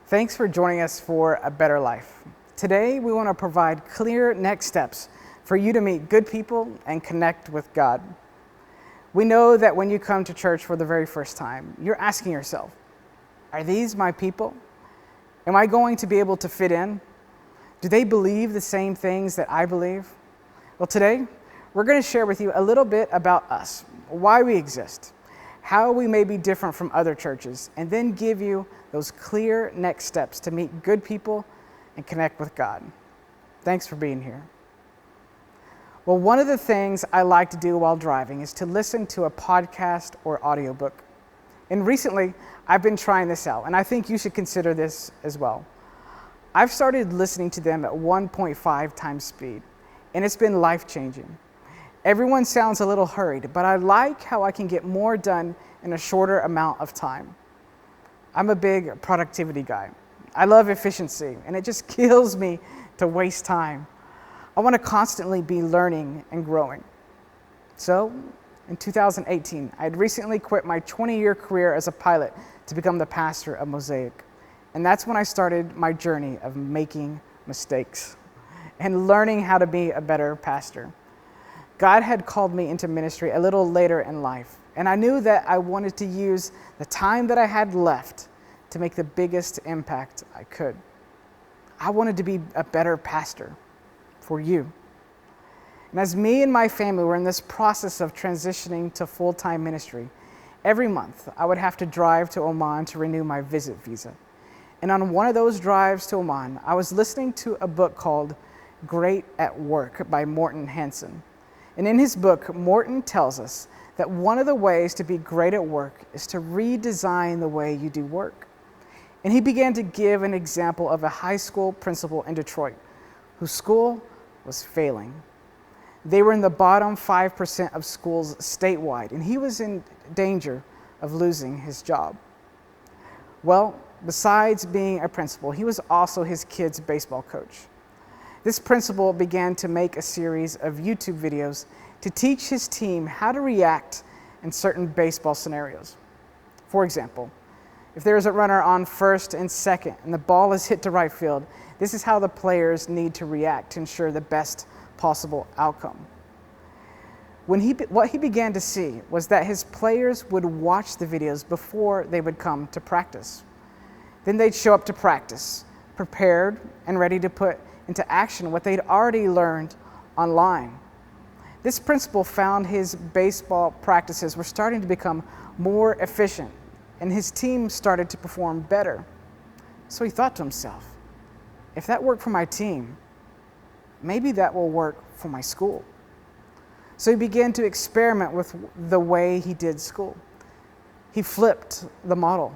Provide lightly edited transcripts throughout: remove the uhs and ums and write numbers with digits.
Thanks for joining us for A Better Life. Today, we want to provide clear next steps for you to meet good people and connect with God. We know that when you come to church for the very first time, you're asking yourself, are these my people? Am I going to be able to fit in? Do they believe the same things that I believe? Well, today, we're going to share with you a little bit about us, why we exist, how we may be different from other churches, and then give you those clear next steps to meet good people and connect with God. Thanks for being here. Well, one of the things I like to do while driving is to listen to a podcast or audiobook. And recently, I've been trying this out, and I think you should consider this as well. I've started listening to them at 1.5 times speed, and it's been life-changing. Everyone sounds a little hurried, but I like how I can get more done in a shorter amount of time. I'm a big productivity guy. I love efficiency, and it just kills me to waste time. I want to constantly be learning and growing. So, in 2018, I had recently quit my 20-year career as a pilot to become the pastor of Mosaic. And that's when I started my journey of making mistakes and learning how to be a better pastor. God had called me into ministry a little later in life, and I knew that I wanted to use the time that I had left to make the biggest impact I could. I wanted to be a better pastor for you. And as me and my family were in this process of transitioning to full-time ministry, every month I would have to drive to Oman to renew my visit visa. And on one of those drives to Oman, I was listening to a book called Great at Work by Morton Hansen. And in his book, Morton tells us that one of the ways to be great at work is to redesign the way you do work. And he began to give an example of a high school principal in Detroit whose school was failing. They were in the bottom 5% of schools statewide, and he was in danger of losing his job. Well, besides being a principal, he was also his kid's baseball coach. This principal began to make a series of YouTube videos to teach his team how to react in certain baseball scenarios. For example, if there is a runner on first and second and the ball is hit to right field, this is how the players need to react to ensure the best possible outcome. What he began to see was that his players would watch the videos before they would come to practice. Then they'd show up to practice, prepared and ready to put into action what they'd already learned online. This principal found his baseball practices were starting to become more efficient, and his team started to perform better. So he thought to himself, if that worked for my team, maybe that will work for my school. So he began to experiment with the way he did school. He flipped the model.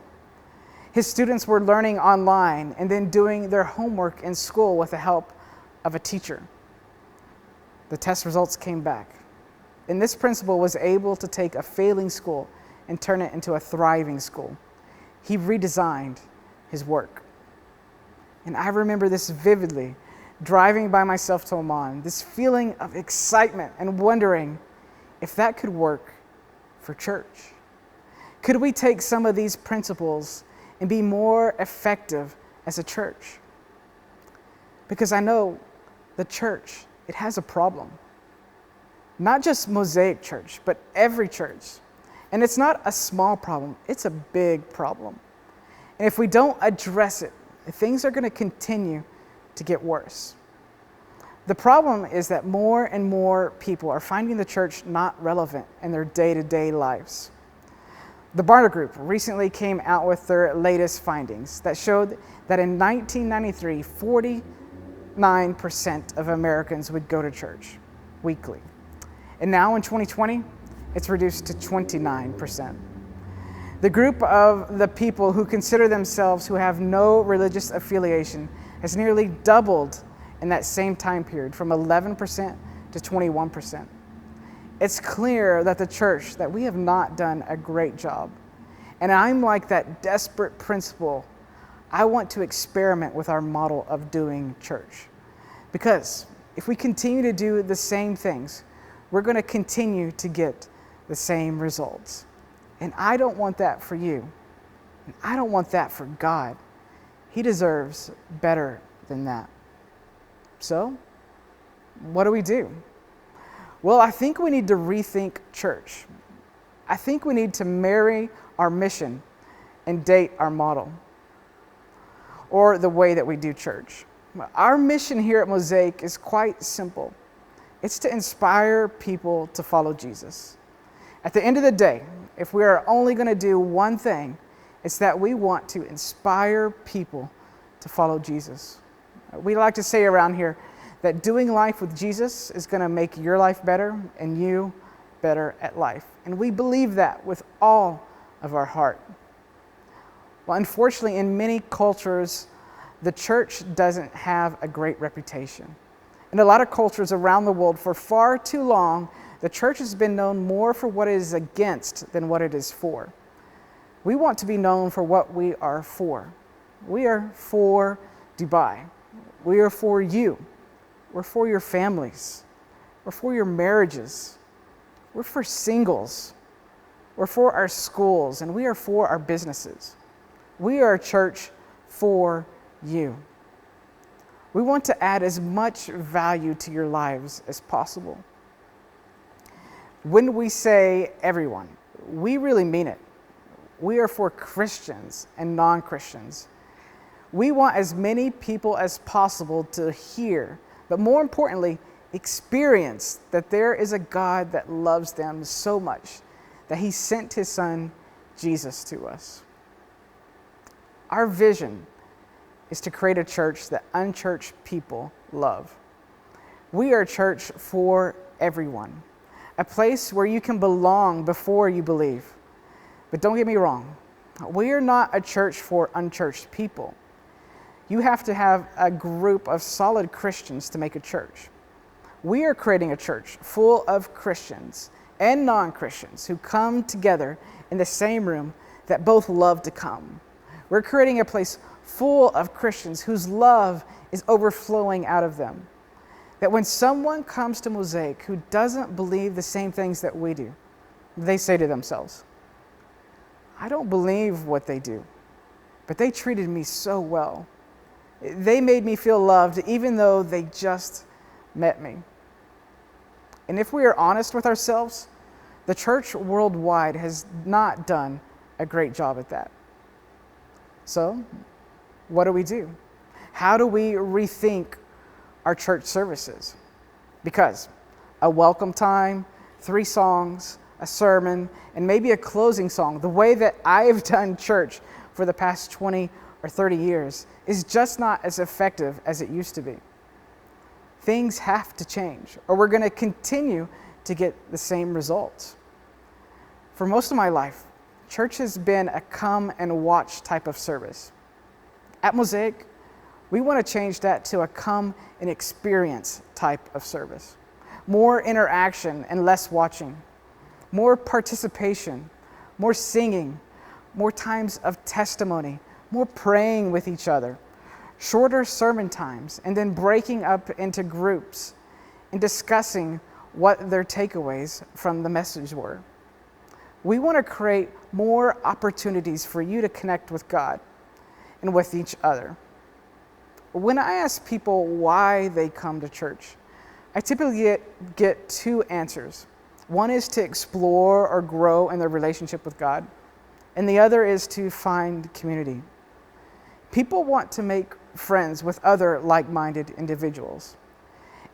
His students were learning online and then doing their homework in school with the help of a teacher. The test results came back, and this principal was able to take a failing school and turn it into a thriving school. He redesigned his work. And I remember this vividly, driving by myself to Oman, this feeling of excitement and wondering if that could work for church. Could we take some of these principles and be more effective as a church? Because I know the church, it has a problem. Not just Mosaic Church, but every church. And it's not a small problem, it's a big problem. And if we don't address it, things are going to continue to get worse. The problem is that more and more people are finding the church not relevant in their day-to-day lives. The Barna Group recently came out with their latest findings that showed that in 1993, 49% of Americans would go to church weekly. And now in 2020, it's reduced to 29%. The group of the people who consider themselves who have no religious affiliation has nearly doubled in that same time period, from 11% to 21%. It's clear that the church, that we have not done a great job. And I'm like that desperate principal. I want to experiment with our model of doing church. Because if we continue to do the same things, we're going to continue to get the same results. And I don't want that for you. And I don't want that for God. He deserves better than that. So, what do? Well, I think we need to rethink church. I think we need to marry our mission and date our model, or the way that we do church. Our mission here at Mosaic is quite simple. It's to inspire people to follow Jesus. At the end of the day, if we are only going to do one thing, it's that we want to inspire people to follow Jesus. We like to say around here that doing life with Jesus is going to make your life better and you better at life. And we believe that with all of our heart. Well, unfortunately, in many cultures, the church doesn't have a great reputation. In a lot of cultures around the world, for far too long, the church has been known more for what it is against than what it is for. We want to be known for what we are for. We are for Dubai. We are for you. We're for your families. We're for your marriages. We're for singles. We're for our schools, and we are for our businesses. We are a church for you. We want to add as much value to your lives as possible. When we say everyone, we really mean it. We are for Christians and non-Christians. We want as many people as possible to hear, but more importantly, experience that there is a God that loves them so much that he sent his son, Jesus, to us. Our vision is to create a church that unchurched people love. We are a church for everyone, a place where you can belong before you believe. But don't get me wrong, we are not a church for unchurched people. You have to have a group of solid Christians to make a church. We are creating a church full of Christians and non-Christians who come together in the same room that both love to come. We're creating a place full of Christians whose love is overflowing out of them. That when someone comes to Mosaic who doesn't believe the same things that we do, they say to themselves, I don't believe what they do, but they treated me so well. They made me feel loved even though they just met me. And if we are honest with ourselves, the church worldwide has not done a great job at that. So, what do? How do we rethink our church services? Because a welcome time, 3 songs, a sermon, and maybe a closing song, the way that I've done church for the past 20 or 30 years, is just not as effective as it used to be. Things have to change, or we're going to continue to get the same results. For most of my life, church has been a come and watch type of service. At Mosaic, we want to change that to a come and experience type of service. More interaction and less watching. More participation, more singing, more times of testimony, more praying with each other, shorter sermon times, and then breaking up into groups and discussing what their takeaways from the message were. We want to create more opportunities for you to connect with God and with each other. When I ask people why they come to church, I typically get 2 answers. One is to explore or grow in their relationship with God, and the other is to find community. People want to make friends with other like-minded individuals.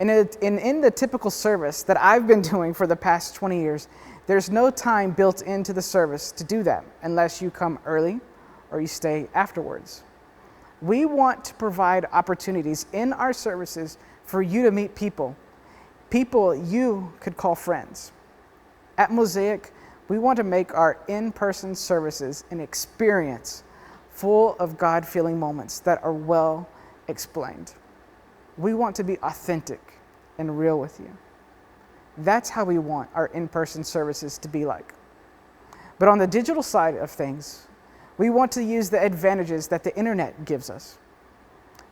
And in the typical service that I've been doing for the past 20 years, there's no time built into the service to do that unless you come early or you stay afterwards. We want to provide opportunities in our services for you to meet people you could call friends. At Mosaic, we want to make our in-person services an experience full of God-feeling moments that are well explained. We want to be authentic and real with you. That's how we want our in-person services to be like. But on the digital side of things, we want to use the advantages that the internet gives us.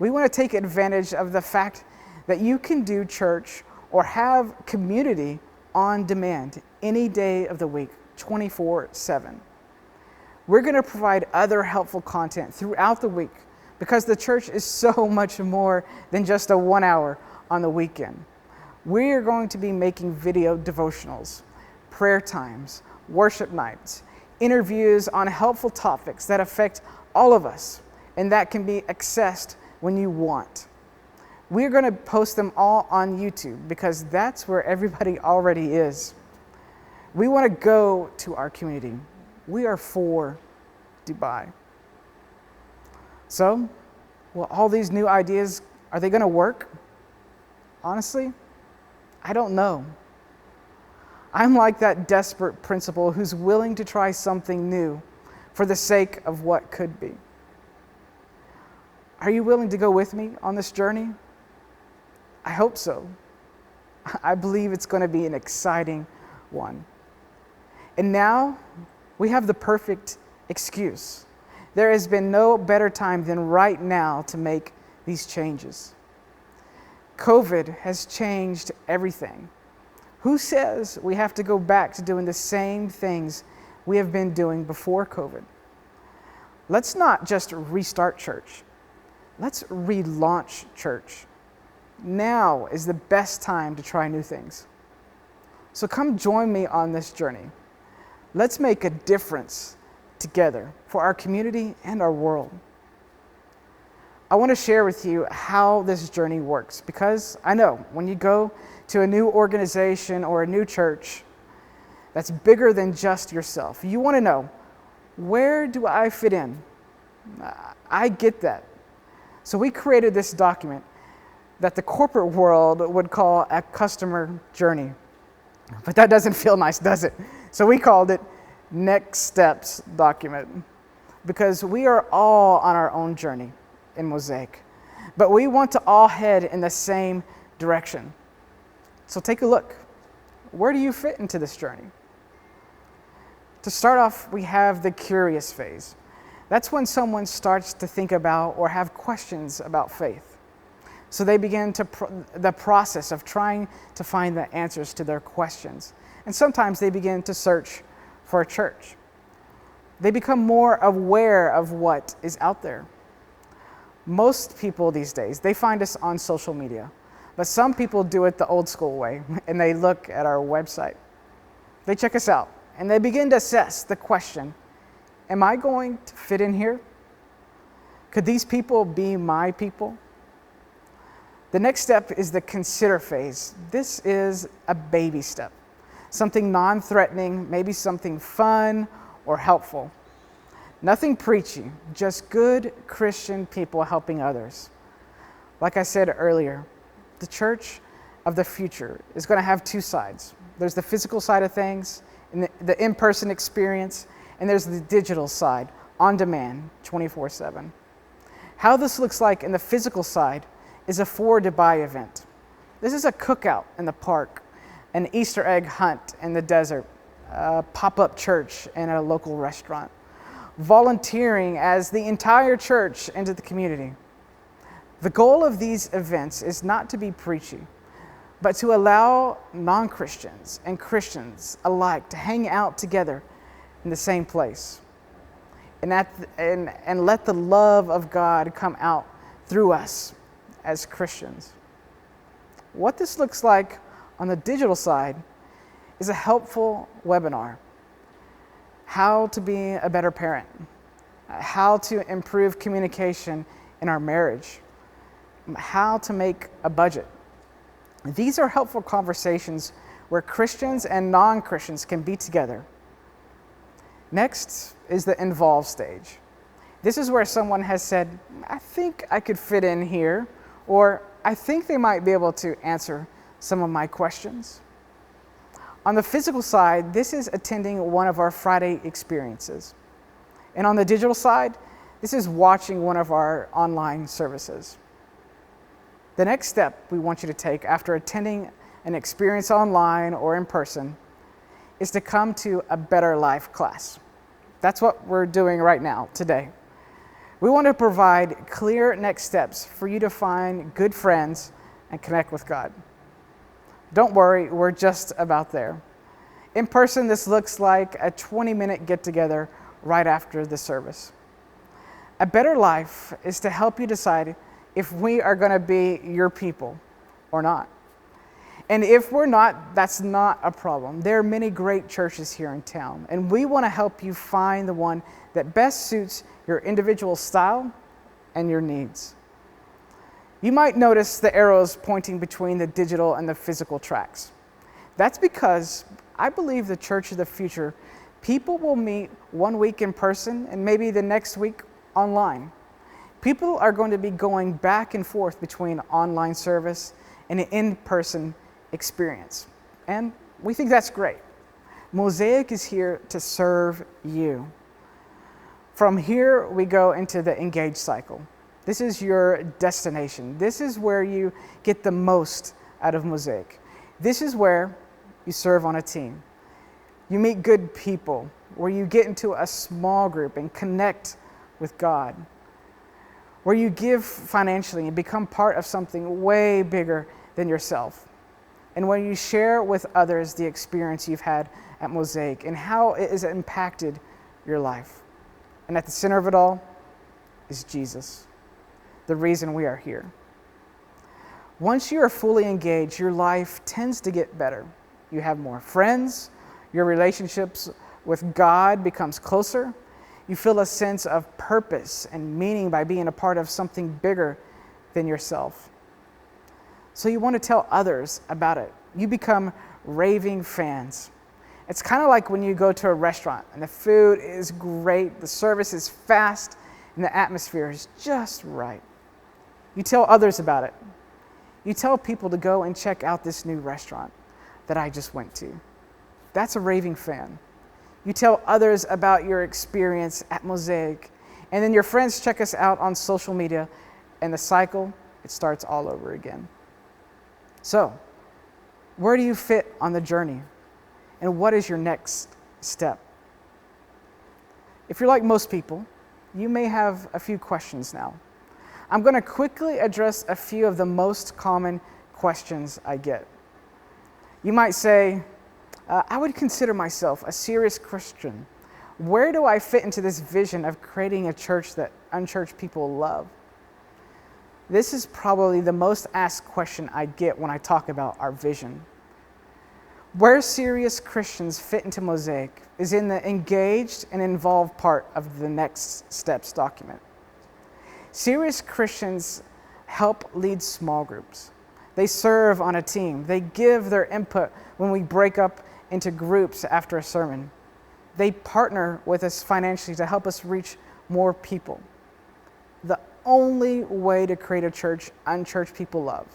We want to take advantage of the fact that you can do church or have community on demand any day of the week, 24/7. We're going to provide other helpful content throughout the week because the church is so much more than just a 1 hour on the weekend. We are going to be making video devotionals, prayer times, worship nights, interviews on helpful topics that affect all of us and that can be accessed when you want. We're going to post them all on YouTube because that's where everybody already is. We want to go to our community. We are for Dubai. So, well, all these new ideas, are they going to work? Honestly, I don't know. I'm like that desperate principal who's willing to try something new for the sake of what could be. Are you willing to go with me on this journey? I hope so. I believe it's going to be an exciting one. And now we have the perfect excuse. There has been no better time than right now to make these changes. COVID has changed everything. Who says we have to go back to doing the same things we have been doing before COVID? Let's not just restart church. Let's relaunch church. Now is the best time to try new things. So come join me on this journey. Let's make a difference together for our community and our world. I want to share with you how this journey works because I know when you go to a new organization or a new church that's bigger than just yourself, you want to know, where do I fit in? I get that. So we created this document that the corporate world would call a customer journey. But that doesn't feel nice, does it? So we called it Next Steps document because we are all on our own journey in Mosaic, but we want to all head in the same direction. So take a look. Where do you fit into this journey? To start off, we have the curious phase. That's when someone starts to think about or have questions about faith. So they begin the process of trying to find the answers to their questions. And sometimes they begin to search for a church. They become more aware of what is out there. Most people these days, they find us on social media, but some people do it the old school way, and they look at our website. They check us out, and they begin to assess the question, am I going to fit in here? Could these people be my people? The next step is the consider phase. This is a baby step, something non-threatening, maybe something fun or helpful. Nothing preachy, just good Christian people helping others. Like I said earlier, the church of the future is going to have two sides. There's the physical side of things, and the in-person experience, and there's the digital side, on demand, 24/7. How this looks like in the physical side is a For Dubai event. This is a cookout in the park, an Easter egg hunt in the desert, a pop-up church in a local restaurant, volunteering as the entire church into the community. The goal of these events is not to be preachy, but to allow non-Christians and Christians alike to hang out together in the same place and let the love of God come out through us as Christians. What this looks like on the digital side is a helpful webinar. How to be a better parent, how to improve communication in our marriage, how to make a budget. These are helpful conversations where Christians and non-Christians can be together. Next is the involved stage. This is where someone has said, I think I could fit in here, or I think they might be able to answer some of my questions. On the physical side, this is attending one of our Friday experiences. And on the digital side, this is watching one of our online services. The next step we want you to take after attending an experience online or in person is to come to a Better Life class. That's what we're doing right now, today. We want to provide clear next steps for you to find good friends and connect with God. Don't worry, we're just about there. In person, this looks like a 20-minute get-together right after the service. A better life is to help you decide if we are going to be your people or not. And if we're not, that's not a problem. There are many great churches here in town, and we want to help you find the one that best suits your individual style and your needs. You might notice the arrows pointing between the digital and the physical tracks. That's because I believe the church of the future, people will meet one week in person and maybe the next week online. People are going to be going back and forth between online service and an in-person experience. And we think that's great. Mosaic is here to serve you. From here, we go into the engage cycle. This is your destination. This is where you get the most out of Mosaic. This is where you serve on a team. You meet good people, where you get into a small group and connect with God, where you give financially and become part of something way bigger than yourself, and where you share with others the experience you've had at Mosaic and how it has impacted your life. And at the center of it all is Jesus, the reason we are here. Once you are fully engaged, your life tends to get better. You have more friends, your relationships with God becomes closer, you feel a sense of purpose and meaning by being a part of something bigger than yourself. So you want to tell others about it. You become raving fans. It's kind of like when you go to a restaurant and the food is great, the service is fast, and the atmosphere is just right. You tell others about it. You tell people to go and check out this new restaurant that I just went to. That's a raving fan. You tell others about your experience at Mosaic, and then your friends check us out on social media, and the cycle, it starts all over again. So, where do you fit on the journey? And what is your next step? If you're like most people, you may have a few questions now. I'm going to quickly address a few of the most common questions I get. You might say, I would consider myself a serious Christian. Where do I fit into this vision of creating a church that unchurched people love? This is probably the most asked question I get when I talk about our vision. Where serious Christians fit into Mosaic is in the engaged and involved part of the next steps document. Serious Christians help lead small groups. They serve on a team. They give their input when we break up into groups after a sermon. They partner with us financially to help us reach more people. The only way to create a church unchurched people love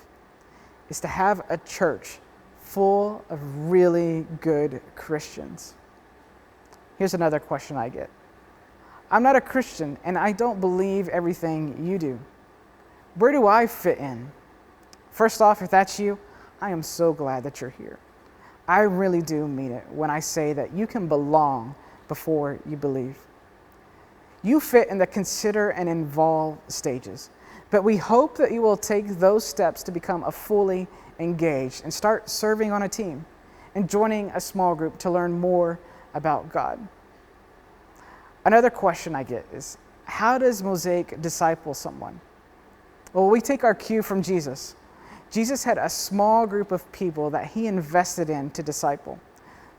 is to have a church full of really good Christians. Here's another question I get. I'm not a Christian and I don't believe everything you do. Where do I fit in? First off, if that's you, I am so glad that you're here. I really do mean it when I say that you can belong before you believe. You fit in the consider and involve stages, but we hope that you will take those steps to become a fully engaged and start serving on a team and joining a small group to learn more about God. Another question I get is, how does Mosaic disciple someone? Well, we take our cue from Jesus. Jesus had a small group of people that he invested in to disciple.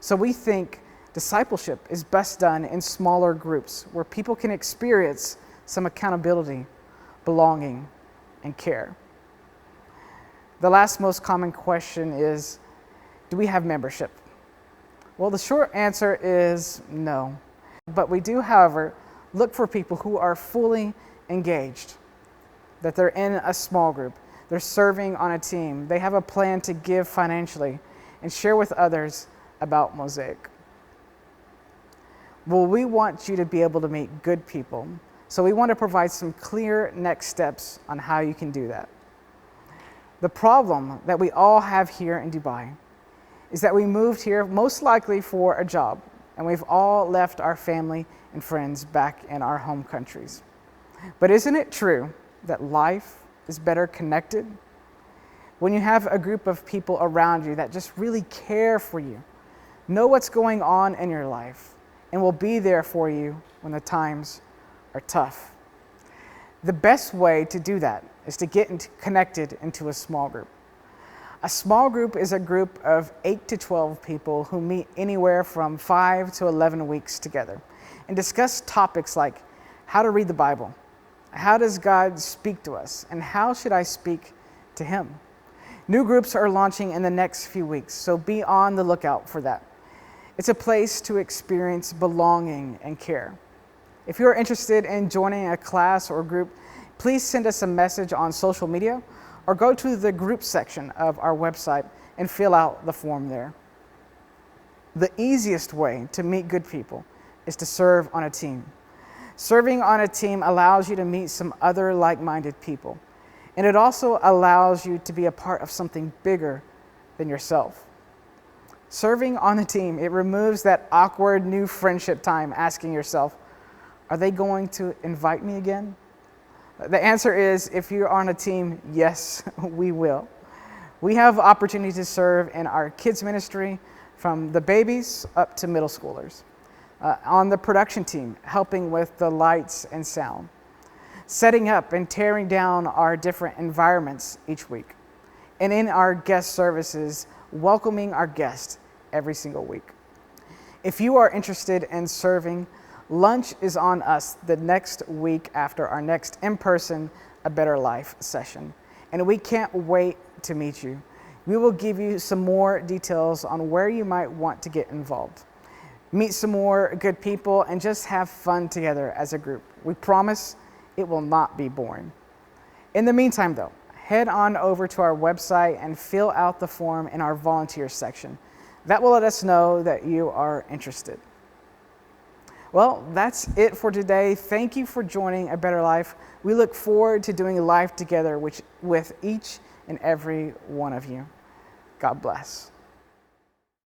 So we think discipleship is best done in smaller groups where people can experience some accountability, belonging, and care. The last most common question is, do we have membership? Well, the short answer is no. But we do, however, look for people who are fully engaged, that they're in a small group, they're serving on a team, they have a plan to give financially and share with others about Mosaic. Well, we want you to be able to meet good people, so we want to provide some clear next steps on how you can do that. The problem that we all have here in Dubai is that we moved here most likely for a job, and we've all left our family and friends back in our home countries. But isn't it true that life is better connected when you have a group of people around you that just really care for you, know what's going on in your life, and will be there for you when the times are tough? The best way to do that is to get connected into a small group. A small group is a group of 8 to 12 people who meet anywhere from 5 to 11 weeks together and discuss topics like how to read the Bible, how does God speak to us, and how should I speak to Him? New groups are launching in the next few weeks, so be on the lookout for that. It's a place to experience belonging and care. If you're interested in joining a class or group, please send us a message on social media or go to the group section of our website and fill out the form there. The easiest way to meet good people is to serve on a team. Serving on a team allows you to meet some other like-minded people, and it also allows you to be a part of something bigger than yourself. Serving on a team, it removes that awkward new friendship time asking yourself, are they going to invite me again? The answer is, if you're on a team, yes, we will. We have opportunity to serve in our kids ministry from the babies up to middle schoolers. On the production team, helping with the lights and sound. Setting up and tearing down our different environments each week. And in our guest services, welcoming our guests every single week. If you are interested in serving, lunch is on us the next week after our next in-person A Better Life session. And we can't wait to meet you. We will give you some more details on where you might want to get involved. Meet some more good people and just have fun together as a group. We promise it will not be boring. In the meantime, though, head on over to our website and fill out the form in our volunteer section. That will let us know that you are interested. Well, that's it for today. Thank you for joining A Better Life. We look forward to doing life together with each and every one of you. God bless.